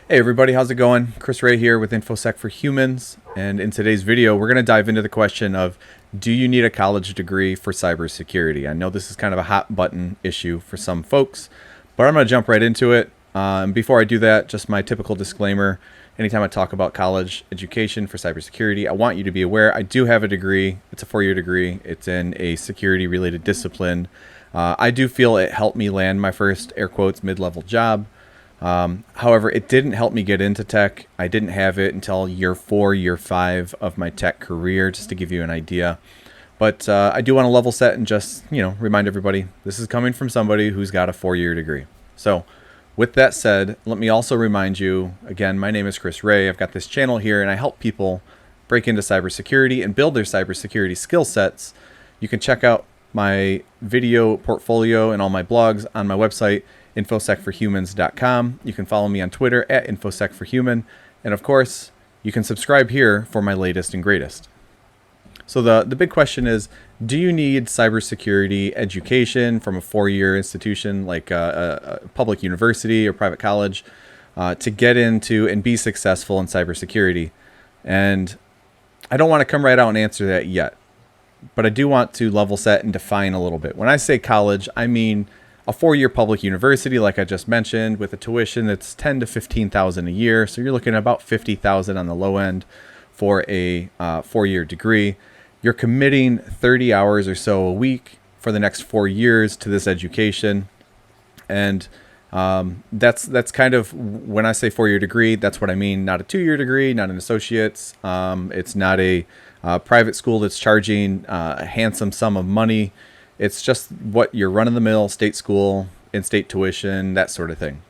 Hey everybody, how's it going? Chris Ray here with InfoSec for Humans, and in today's video we're going to dive into the question of, do you need a college degree for cybersecurity? I know this is kind of a hot button issue for some folks, but I'm going to jump right into it. And before I do that, just my typical disclaimer: anytime I talk about college education for cybersecurity, I want you to be aware I do have a degree. It's a 4-year degree. It's in a security related discipline. I do feel it helped me land my first air quotes mid-level job. However, it didn't help me get into tech. I didn't have it until year 4, year 5 of my tech career, just to give you an idea. But I do want to level set and just, remind everybody, this is coming from somebody who's got a 4-year degree. So with that said, let me also remind you, again, my name is Chris Ray. I've got this channel here and I help people break into cybersecurity and build their cybersecurity skill sets. You can check out my video portfolio and all my blogs on my website, infosecforhumans.com. You can follow me on Twitter at infosecforhuman. And of course, you can subscribe here for my latest and greatest. So the big question is, do you need cybersecurity education from a 4-year institution like a public university or private college to get into and be successful in cybersecurity? And I don't want to come right out and answer that yet, but I do want to level set and define a little bit. When I say college, I mean a 4-year public university, like I just mentioned, with a tuition that's $10,000 to $15,000 a year. So you're looking at about $50,000 on the low end for a 4-year degree. You're committing 30 hours or so a week for the next 4 years to this education. And that's kind of, when I say 4-year degree, that's what I mean. Not a 2-year degree, not an associate's. It's not a private school that's charging a handsome sum of money. It's just what your run-of-the-mill state school, in-state tuition, that sort of thing.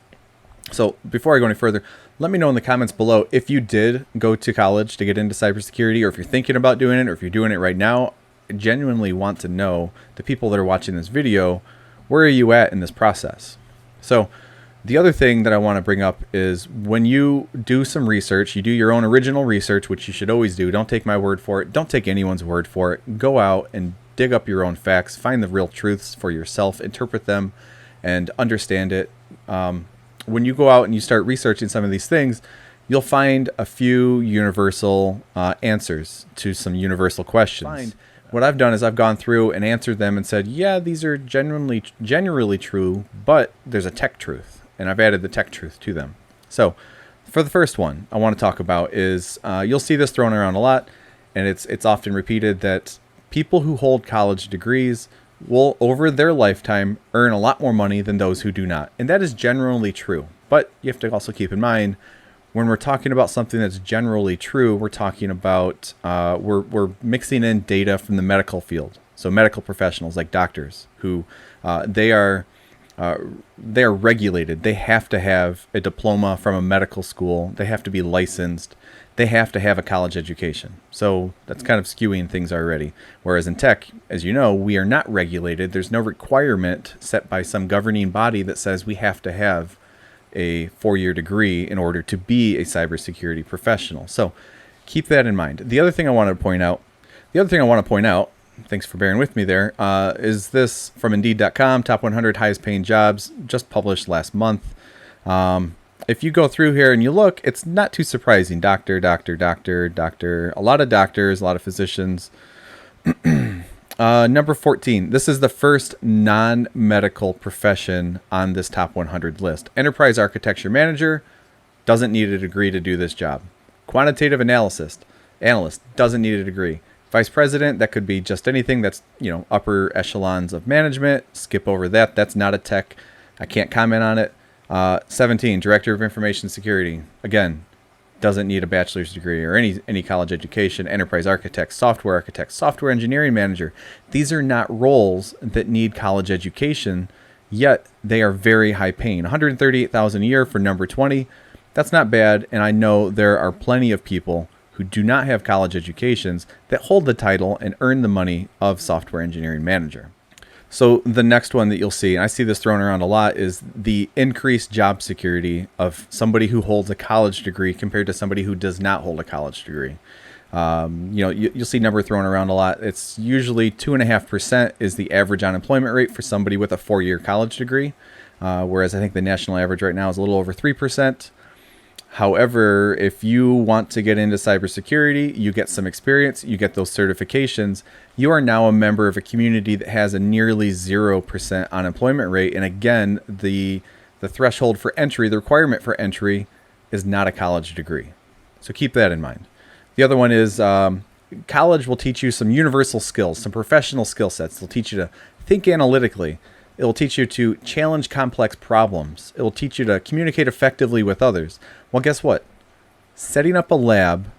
So before I go any further, let me know in the comments below if you did go to college to get into cybersecurity, or if you're thinking about doing it, or if you're doing it right now. I genuinely want to know, the people that are watching this video, where are you at in this process? So the other thing that I want to bring up is, when you do some research, you do your own original research, which you should always do. Don't take my word for it. Don't take anyone's word for it. Go out and dig up your own facts, find the real truths for yourself, interpret them, and understand it. When you go out and you start researching some of these things, you'll find a few universal answers to some universal questions. What I've done is I've gone through and answered them and said, yeah, these are generally true, but there's a tech truth, and I've added the tech truth to them. So for the first one I want to talk about is, you'll see this thrown around a lot, and it's often repeated, that people who hold college degrees will, over their lifetime, earn a lot more money than those who do not. And that is generally true. But you have to also keep in mind, when we're talking about something that's generally true, we're talking about, we're mixing in data from the medical field. So medical professionals like doctors who they are regulated. They have to have a diploma from a medical school. They have to be licensed. They have to have a college education. So that's kind of skewing things already. Whereas in tech, as you know, we are not regulated. There's no requirement set by some governing body that says we have to have a 4-year degree in order to be a cybersecurity professional. So keep that in mind. The other thing I want to point out, thanks for bearing with me there, is this from Indeed.com, top 100 highest paying jobs, just published last month. If you go through here and you look, it's not too surprising. Doctor, a lot of doctors, a lot of physicians. Number 14, this is the first non-medical profession on this top 100 list. Enterprise architecture manager, doesn't need a degree to do this job. Quantitative analyst, doesn't need a degree. Vice president, that could be just anything that's, upper echelons of management. Skip over that. That's not a tech. I can't comment on it. 17, director of information security. Again, doesn't need a bachelor's degree or any college education. Enterprise architect, software engineering manager. These are not roles that need college education, yet they are very high paying. $138,000 a year for number 20. That's not bad. And I know there are plenty of people who do not have college educations that hold the title and earn the money of software engineering manager. So the next one that you'll see, and I see this thrown around a lot, is the increased job security of somebody who holds a college degree compared to somebody who does not hold a college degree. You'll see number thrown around a lot. It's usually 2.5% is the average unemployment rate for somebody with a 4-year college degree, whereas I think the national average right now is a little over 3%. However, if you want to get into cybersecurity, you get some experience, you get those certifications, you are now a member of a community that has a nearly 0% unemployment rate. And again, the threshold for entry, the requirement for entry is not a college degree. So keep that in mind. The other one is college will teach you some universal skills, some professional skill sets. It'll teach you to think analytically. It will teach you to challenge complex problems. It will teach you to communicate effectively with others. Well, guess what? Setting up a lab,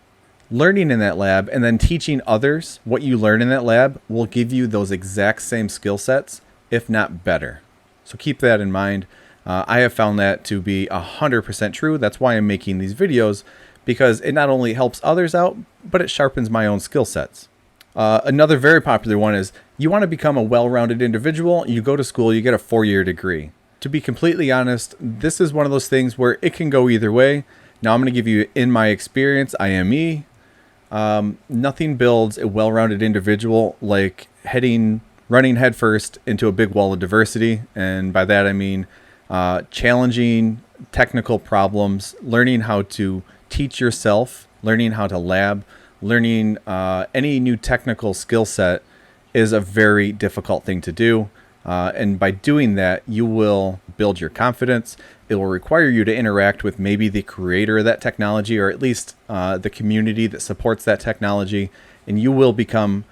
learning in that lab, and then teaching others what you learn in that lab will give you those exact same skill sets, if not better. So keep that in mind. I have found that to be 100% true. That's why I'm making these videos, because it not only helps others out, but it sharpens my own skill sets. Another very popular one is you want to become a well-rounded individual. You go to school, you get a 4-year degree. To be completely honest, this is one of those things where it can go either way. Now I'm going to give you, in my experience, IME. Nothing builds a well-rounded individual like running headfirst into a big wall of diversity. And by that I mean challenging technical problems, learning how to teach yourself, learning how to lab, learning any new technical skill set is a very difficult thing to do. And by doing that, you will build your confidence. It will require you to interact with maybe the creator of that technology, or at least the community that supports that technology. And you will become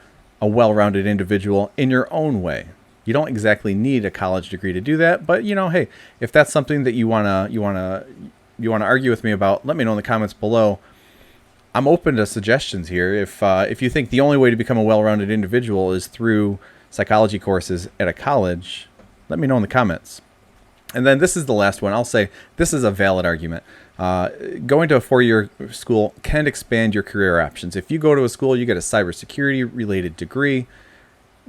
a well-rounded individual in your own way. You don't exactly need a college degree to do that, but hey, if that's something that you wanna argue with me about, let me know in the comments below. I'm open to suggestions here. If you think the only way to become a well-rounded individual is through psychology courses at a college, let me know in the comments. And then this is the last one. I'll say this is a valid argument. Going to a 4-year school can expand your career options. If you go to a school, you get a cybersecurity related degree.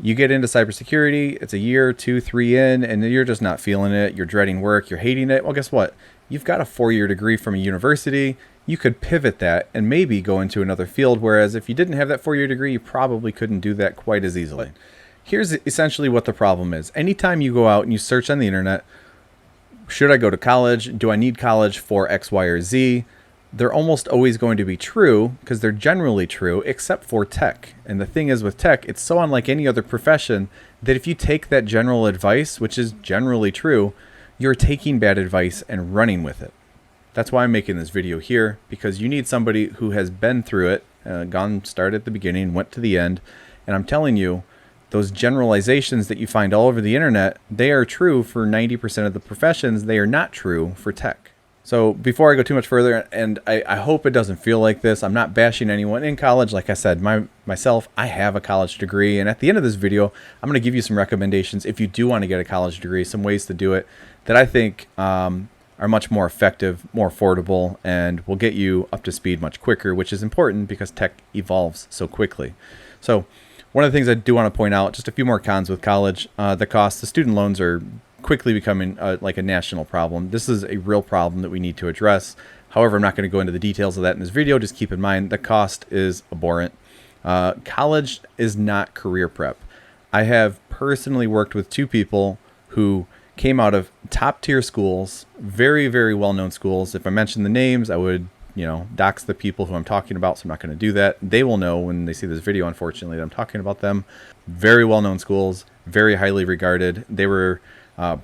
You get into cybersecurity, it's a year, 2, 3 in, and you're just not feeling it. You're dreading work. You're hating it. Well, guess what? You've got a 4-year degree from a university. You could pivot that and maybe go into another field. Whereas if you didn't have that 4-year degree, you probably couldn't do that quite as easily. Here's essentially what the problem is. Anytime you go out and you search on the internet, should I go to college? Do I need college for X, Y, or Z? They're almost always going to be true because they're generally true, except for tech. And the thing is with tech, it's so unlike any other profession that if you take that general advice, which is generally true, you're taking bad advice and running with it. That's why I'm making this video here, because you need somebody who has been through it, started at the beginning, went to the end. And I'm telling you, those generalizations that you find all over the internet, they are true for 90% of the professions. They are not true for tech. So before I go too much further, and I hope it doesn't feel like this, I'm not bashing anyone in college. Like I said, myself, I have a college degree. And at the end of this video, I'm going to give you some recommendations if you do want to get a college degree, some ways to do it that I think are much more effective, more affordable, and will get you up to speed much quicker, which is important because tech evolves so quickly. So one of the things I do want to point out, just a few more cons with college, the student loans are quickly becoming like a national problem. This is a real problem that we need to address. However, I'm not going to go into the details of that in this video. Just keep in mind the cost is abhorrent. College is not career prep. I have personally worked with 2 people who came out of top tier schools, very, very well-known schools. If I mention the names, I would dox the people who I'm talking about, so I'm not going to do that. They will know when they see this video, unfortunately, that I'm talking about them. Very well-known schools, very highly regarded. They were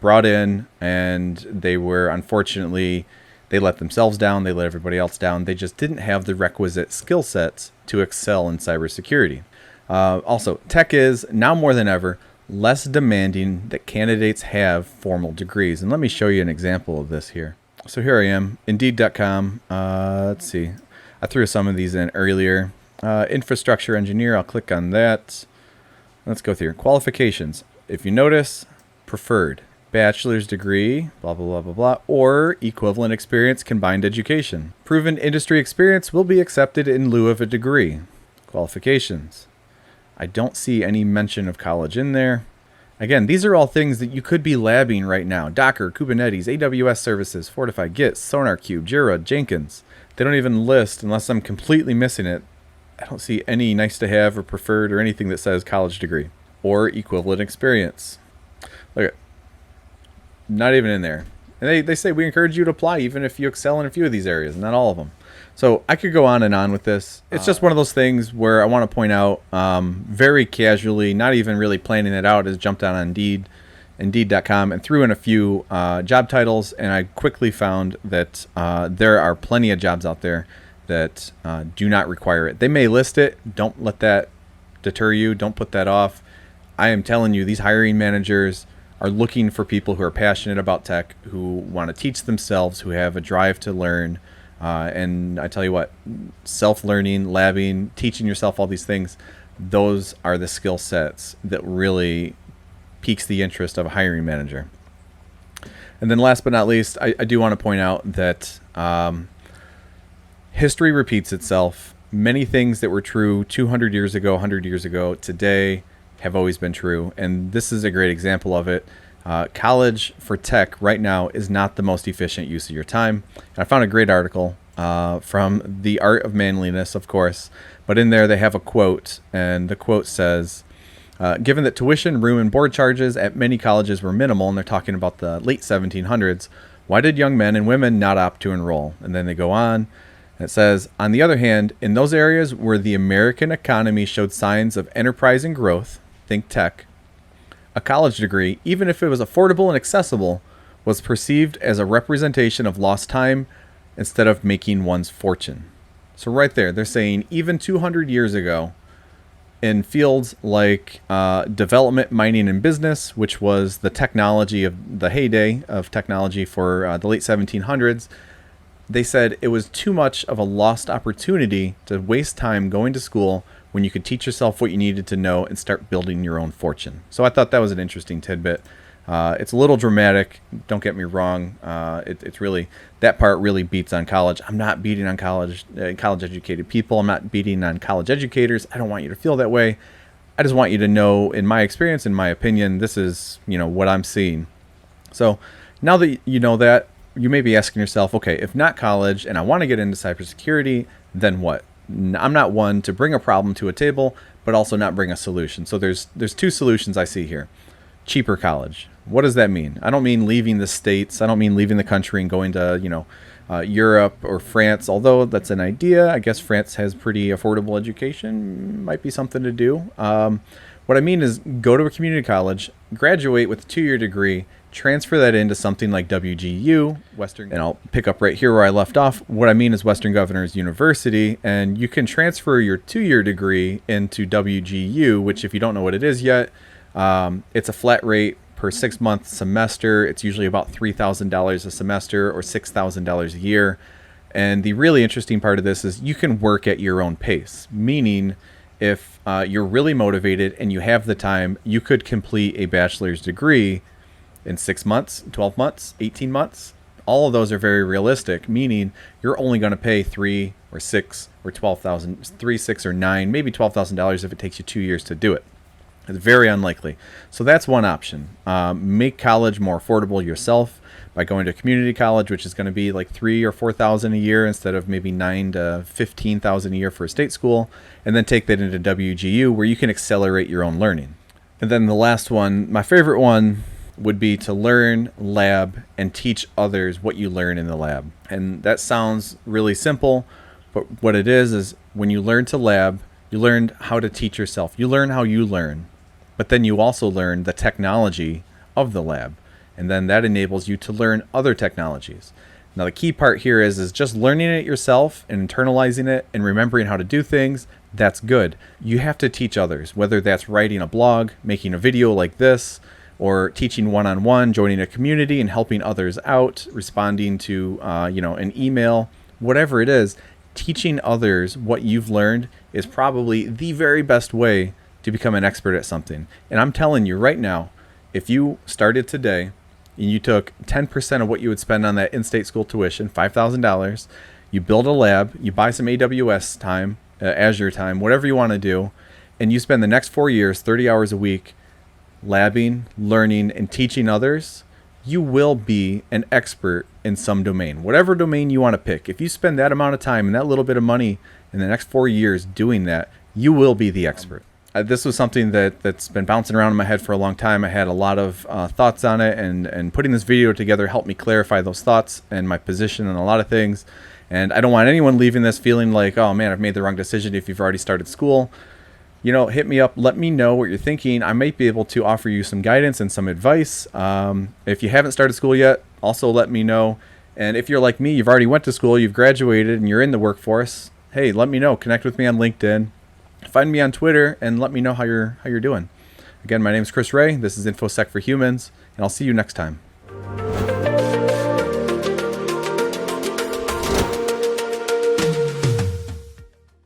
brought in, and they were, unfortunately, they let themselves down. They let everybody else down. They just didn't have the requisite skill sets to excel in cybersecurity. Also, tech is, now more than ever, less demanding that candidates have formal degrees. And let me show you an example of this here. So here I am, Indeed.com. Let's see. I threw some of these in earlier. Infrastructure engineer, I'll click on that. Let's go through qualifications. If you notice, preferred, bachelor's degree, blah, blah, blah, blah, blah, or equivalent experience, combined education. Proven industry experience will be accepted in lieu of a degree. Qualifications. I don't see any mention of college in there. Again, these are all things that you could be labbing right now. Docker, Kubernetes, AWS services, Fortify, Git, SonarQube, Jira, Jenkins. They don't even list, unless I'm completely missing it. I don't see any nice to have or preferred or anything that says college degree or equivalent experience. Look at, not even in there. And they say we encourage you to apply even if you excel in a few of these areas, not all of them. So I could go on and on with this. It's just one of those things where I want to point out very casually, not even really planning it out, is jumped on Indeed.com and threw in a few job titles, and I quickly found that there are plenty of jobs out there that do not require it. They may list it. Don't let that deter you. Don't put that off. I am telling you, these hiring managers are looking for people who are passionate about tech, who want to teach themselves, who have a drive to learn. And I tell you what, self-learning, labbing, teaching yourself all these things, those are the skill sets that really piques the interest of a hiring manager. And then last but not least, I do want to point out that history repeats itself. Many things that were true 200 years ago, 100 years ago, today have always been true. And this is a great example of it. College for tech right now is not the most efficient use of your time. And I found a great article from The Art of Manliness, of course. But in there they have a quote, and the quote says, given that tuition, room, and board charges at many colleges were minimal, and they're talking about the late 1700s, why did young men and women not opt to enroll? And then they go on. It says, on the other hand, in those areas where the American economy showed signs of enterprise and growth, think tech, a college degree, even if it was affordable and accessible, was perceived as a representation of lost time instead of making one's fortune. So right there, they're saying even 200 years ago, in fields like development, mining, and business, which was the technology of the heyday of technology for the late 1700s, they said it was too much of a lost opportunity to waste time going to school when you could teach yourself what you needed to know and start building your own fortune. So I thought that was an interesting tidbit. It's a little dramatic, don't get me wrong. It's really, that part really beats on college. I'm not beating on college educated people. I'm not beating on college educators. I don't want you to feel that way. I just want you to know, in my experience, in my opinion, this is, what I'm seeing. So now that you know that, you may be asking yourself, okay, if not college and I want to get into cybersecurity, then what? I'm not one to bring a problem to a table, but also not bring a solution. So there's two solutions I see here. Cheaper college. What does that mean? I don't mean leaving the States. I don't mean leaving the country and going to, Europe or France, although that's an idea. I guess France has pretty affordable education. Might be something to do. What I mean is go to a community college, graduate with a 2-year degree, transfer that into something like WGU, and I'll pick up right here where I left off. What I mean is Western Governors University, and you can transfer your 2-year degree into WGU, which if you don't know what it is yet, it's a flat rate per 6-month semester. It's usually about $3,000 a semester or $6,000 a year. And the really interesting part of this is you can work at your own pace, meaning if you're really motivated and you have the time, you could complete a bachelor's degree in 6 months, 12 months, 18 months. All of those are very realistic, meaning you're only going to pay $3,000 or $6,000 or $12,000, $3,000, $6,000 or $9,000, maybe $12,000 if it takes you 2 years to do it. It's very unlikely. So that's one option. Make college more affordable yourself by going to community college, which is going to be like $3,000 or $4,000 a year instead of maybe $9,000 to $15,000 a year for a state school, and then take that into WGU where you can accelerate your own learning. And then the last one, my favorite one, would be to learn, lab, and teach others what you learn in the lab. And that sounds really simple, but what it is when you learn to lab, you learn how to teach yourself. You learn how you learn, but then you also learn the technology of the lab. And then that enables you to learn other technologies. Now the key part here is just learning it yourself and internalizing it and remembering how to do things. That's good. You have to teach others, whether that's writing a blog, making a video like this, or teaching one-on-one, joining a community and helping others out, responding to an email, whatever it is. Teaching others what you've learned is probably the very best way to become an expert at something. And I'm telling you right now, if you started today and you took 10% of what you would spend on that in-state school tuition, $5,000, you build a lab, you buy some AWS time, Azure time, whatever you want to do, and you spend the next 4 years, 30 hours a week, labbing, learning, and teaching others, you will be an expert in some domain. Whatever domain you want to pick, if you spend that amount of time and that little bit of money in the next 4 years doing that, you will be the expert. This was something that's been bouncing around in my head for a long time. I had a lot of thoughts on it, and putting this video together helped me clarify those thoughts and my position on a lot of things. And I don't want anyone leaving this feeling like, oh man, I've made the wrong decision if you've already started school. Hit me up, let me know what you're thinking. I might be able to offer you some guidance and some advice. If you haven't started school yet, also let me know. And if you're like me, you've already went to school, you've graduated, and you're in the workforce, hey, let me know. Connect with me on LinkedIn. Find me on Twitter and let me know how you're doing. Again, my name is Chris Ray. This is InfoSec for Humans, and I'll see you next time.